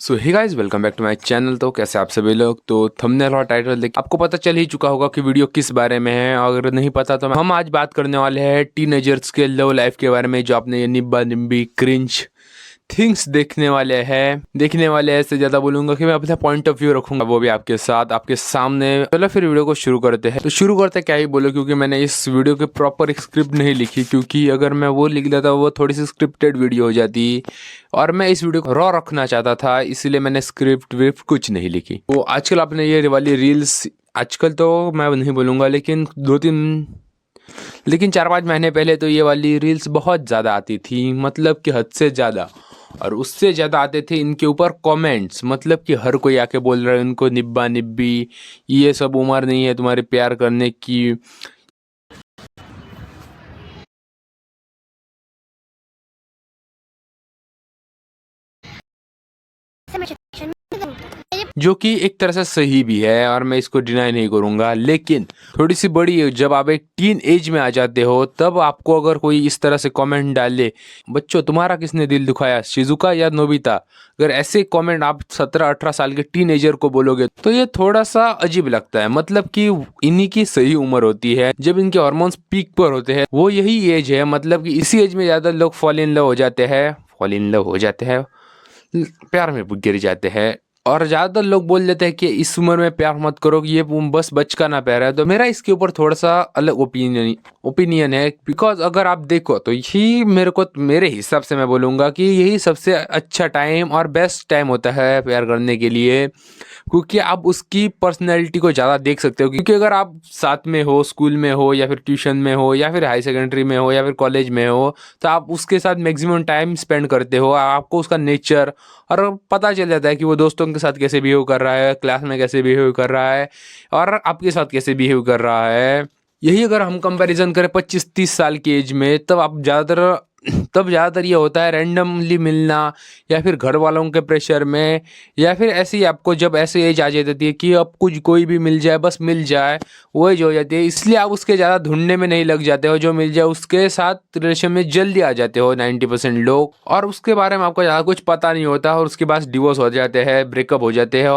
So hey guys, welcome back to my channel. तो कैसे आप सभी लोग। तो थंबनेल और टाइटल देख आपको पता चल ही चुका होगा कि वीडियो किस बारे में है। अगर नहीं पता तो हम आज बात करने वाले हैं टीनेजर्स के लव लाइफ के बारे में, जो आपने ये निब्बा निम्बी क्रिंज थिंग्स देखने वाले हैं। इससे ज़्यादा बोलूंगा कि मैं अपना पॉइंट ऑफ व्यू रखूंगा, वो भी आपके साथ आपके सामने। चलो फिर वीडियो को शुरू करते हैं। तो शुरू करते क्या ही बोलो, क्योंकि मैंने इस वीडियो के प्रॉपर एक स्क्रिप्ट नहीं लिखी, क्योंकि अगर मैं वो लिख लेता वो थोड़ी सी स्क्रिप्टेड वीडियो हो जाती और मैं इस वीडियो को रॉ रखना चाहता था, इसलिए मैंने स्क्रिप्ट विफ्ट कुछ नहीं लिखी। तो आजकल आपने ये वाली रील्स, आजकल तो मैं नहीं बोलूँगा, लेकिन 4-5 महीने पहले तो ये वाली रील्स बहुत ज़्यादा आती थी, मतलब कि हद से ज़्यादा। और उससे ज़्यादा आते थे इनके ऊपर कमेंट्स, मतलब कि हर कोई आके बोल रहा है उनको निब्बा निब्बी, ये सब उम्र नहीं है तुम्हारे प्यार करने की। जो कि एक तरह से सही भी है और मैं इसको डिनाई नहीं करूंगा, लेकिन थोड़ी सी बड़ी जब आप एक टीन एज में आ जाते हो, तब आपको अगर कोई इस तरह से कमेंट डाले, बच्चों तुम्हारा किसने दिल दुखाया, शिजुका या नोबिता, अगर ऐसे कमेंट आप 17-18 साल के टीनेजर को बोलोगे तो ये थोड़ा सा अजीब लगता है। मतलब कि इन्हीं की सही उम्र होती है जब इनके हार्मोन्स पीक पर होते हैं, वो यही एज है। मतलब कि इसी एज में ज्यादा लोग फॉल इन लव हो जाते हैं, प्यार में गिर जाते हैं। और ज़्यादातर लोग बोल देते हैं कि इस उम्र में प्यार मत करो, ये बस बचकाना प्यार है। तो मेरा इसके ऊपर थोड़ा सा अलग ओपिनियन है, बिकॉज अगर आप देखो तो यही मेरे हिसाब से मैं बोलूँगा कि यही सबसे अच्छा टाइम और बेस्ट टाइम होता है प्यार करने के लिए, क्योंकि आप उसकी पर्सनैलिटी को ज़्यादा देख सकते हो। क्योंकि अगर आप साथ में हो, स्कूल में हो या फिर ट्यूशन में हो या फिर हाई सेकेंडरी में हो या फिर कॉलेज में हो, तो आप उसके साथ मैक्सिमम टाइम स्पेंड करते हो, आपको उसका नेचर और पता चल जाता है कि वो दोस्तों के साथ कैसे बिहेव कर रहा है, क्लास में कैसे बिहेव कर रहा है और आपके साथ कैसे बिहेव कर रहा है। यही अगर हम कंपैरिजन करें 25-30 साल की एज में, तब ज़्यादातर ये होता है रैंडमली मिलना, या फिर घर वालों के प्रेशर में, या फिर ऐसे ही आपको जब ऐसे एज आ जाती है कि अब कुछ कोई भी मिल जाए, बस मिल जाए, वो एज हो जाती है। इसलिए आप उसके ज़्यादा ढूंढने में नहीं लग जाते हो, जो मिल जाए उसके साथ रिलेशन में जल्दी आ जाते हो 90% लोग, और उसके बारे में आपको ज़्यादा कुछ पता नहीं होता और उसके बाद डिवोर्स हो जाते हैं, ब्रेकअप हो जाते हैं।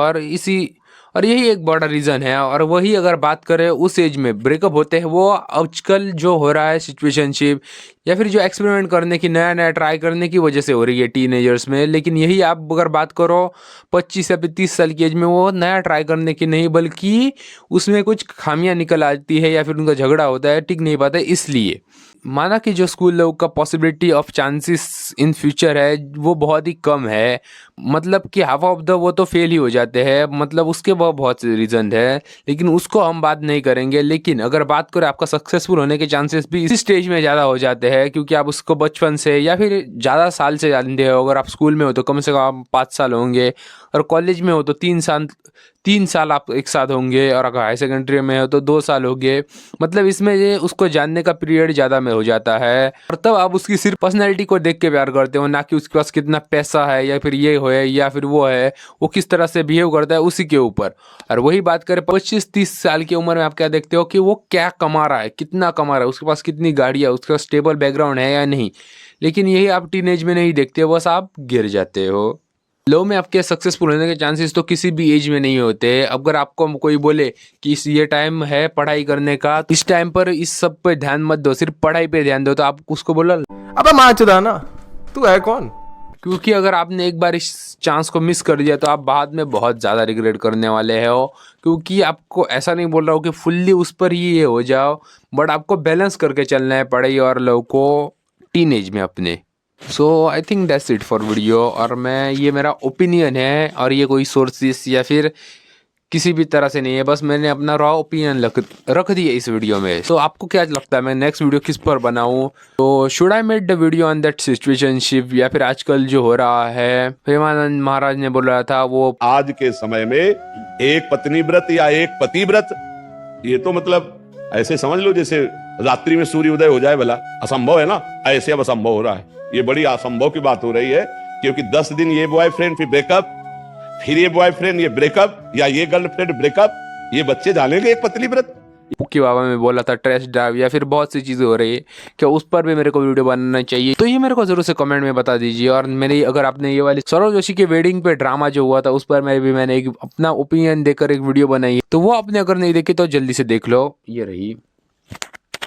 और यही एक बड़ा रीज़न है। और वही अगर बात करें उस एज में ब्रेकअप होते हैं, वो आजकल जो हो रहा है सिचुएशनशिप या फिर जो एक्सपेरिमेंट करने की, नया नया ट्राई करने की वजह से हो रही है टीनेजर्स में। लेकिन यही आप अगर बात करो 25 या 30 साल की एज में, वो नया ट्राई करने की नहीं, बल्कि उसमें कुछ खामियां निकल आती है या फिर उनका झगड़ा होता है, टिक नहीं पाता है। इसलिए माना कि जो स्कूल लोग का possibility of chances in future है वो बहुत ही कम है, मतलब कि हाफ ऑफ द वो तो फेल ही हो जाते हैं। मतलब उसके वो बहुत से रीज़न है, लेकिन उसको हम बात नहीं करेंगे। लेकिन अगर बात करें आपका सक्सेसफुल होने के चांसेस भी इसी स्टेज में ज़्यादा हो जाते हैं, क्योंकि आप उसको बचपन से या फिर ज़्यादा साल से जानते हो। अगर आप स्कूल में हो तो कम से कम 5 साल होंगे, और कॉलेज में हो तो 3 साल आप एक साथ होंगे, और अगर हाई सेकेंडरी में हो तो 2 साल होंगे। मतलब इसमें ये उसको जानने का पीरियड ज़्यादा में हो जाता है, और तब आप उसकी सिर्फ पर्सनैलिटी को देख के प्यार करते हो, ना कि उसके पास कितना पैसा है या फिर ये है या फिर वो है, वो किस तरह से बिहेव करता है उसी के ऊपर। और वही बात करें 25-30 साल की उम्र में, आप क्या देखते हो कि वो क्या कमा रहा है, कितना कमा रहा है, उसके पास कितनी गाड़ियाँ, उसका स्टेबल बैकग्राउंड है या नहीं। लेकिन यही आप टीनेज में नहीं देखते हो, बस आप गिर जाते हो। लो में आपके सक्सेसफुल होने के चांसेस तो किसी भी एज में नहीं होते। अगर आपको कोई बोले कि ये टाइम है पढ़ाई करने का, इस टाइम पर इस सब पे ध्यान मत दो, सिर्फ पढ़ाई पे ध्यान दो, तो आप उसको बोला अबे माचदा ना, तू है कौन? क्योंकि अगर आपने एक बार इस चांस को मिस कर दिया तो आप बाद में बहुत ज़्यादा रिग्रेट करने वाले हो। क्योंकि आपको ऐसा नहीं बोल रहा हूँ कि फुल्ली उस पर ही ये हो जाओ, बट आपको बैलेंस करके चलना है पढ़ाई और लव को टीनेज में अपने। So I think that's it for video. और ये मेरा ओपिनियन है, और ये कोई सोर्सेस या फिर किसी भी तरह से नहीं है, बस मैंने अपना रॉ ओपिनियन रख दिया इस वीडियो में। तो आपको क्या लगता है मैं नेक्स्ट वीडियो किस पर बनाऊं? तो should I made the video on that situationship, या फिर आजकल जो हो रहा है, प्रेमानंद महाराज ने बोल रहा था वो आज के समय में एक पत्नी व्रत या एक पति व्रत, ये तो मतलब ऐसे समझ लो जैसे रात्रि में सूर्य उदय हो जाए, भला असंभव है ना, ऐसे अब असंभव हो रहा है। ये बड़ी असंभव की बात हो रही है, क्योंकि 10 दिन ये बॉयफ्रेंड फिर ब्रेकअप, फिर ये बॉयफ्रेंड ये ब्रेकअप, या ये गर्लफ्रेंड ब्रेकअप, ये बच्चे जानेंगे एक पत्नी व्रत। पुक्की बाबा में बोला था ट्रेस ड्राइव या फिर बहुत सी चीज़ें हो रही है, क्या उस पर भी मेरे को वीडियो बनाना चाहिए? तो ये मेरे को जरूर से कमेंट में बता दीजिए। और मेरी अगर आपने ये वाली सौरव जोशी के वेडिंग पे ड्रामा जो हुआ था उस पर मैंने एक अपना ओपिनियन देकर एक वीडियो बनाई है, तो वो आपने अगर नहीं देखी तो जल्दी से देख लो। ये रही।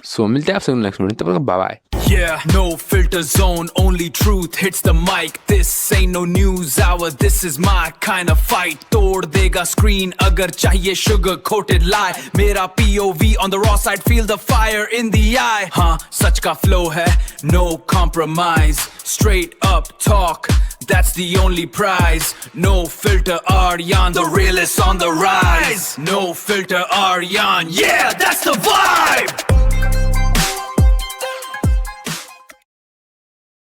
सो मिलते हैं आपसे नेक्स्ट वीडियो, तब तक bye bye. Yeah, no filter zone, only truth hits the mic. This ain't no news hour, this is my kind of fight. तोड़ देगा screen अगर चाहिए sugar coated lie. मेरा POV on the raw side, feel the fire in the eye. हाँ, सच का flow है, no compromise. Straight up talk, that's the only prize. No filter Aryan, the realest on the rise. No filter Aryan, yeah, that's the vibe.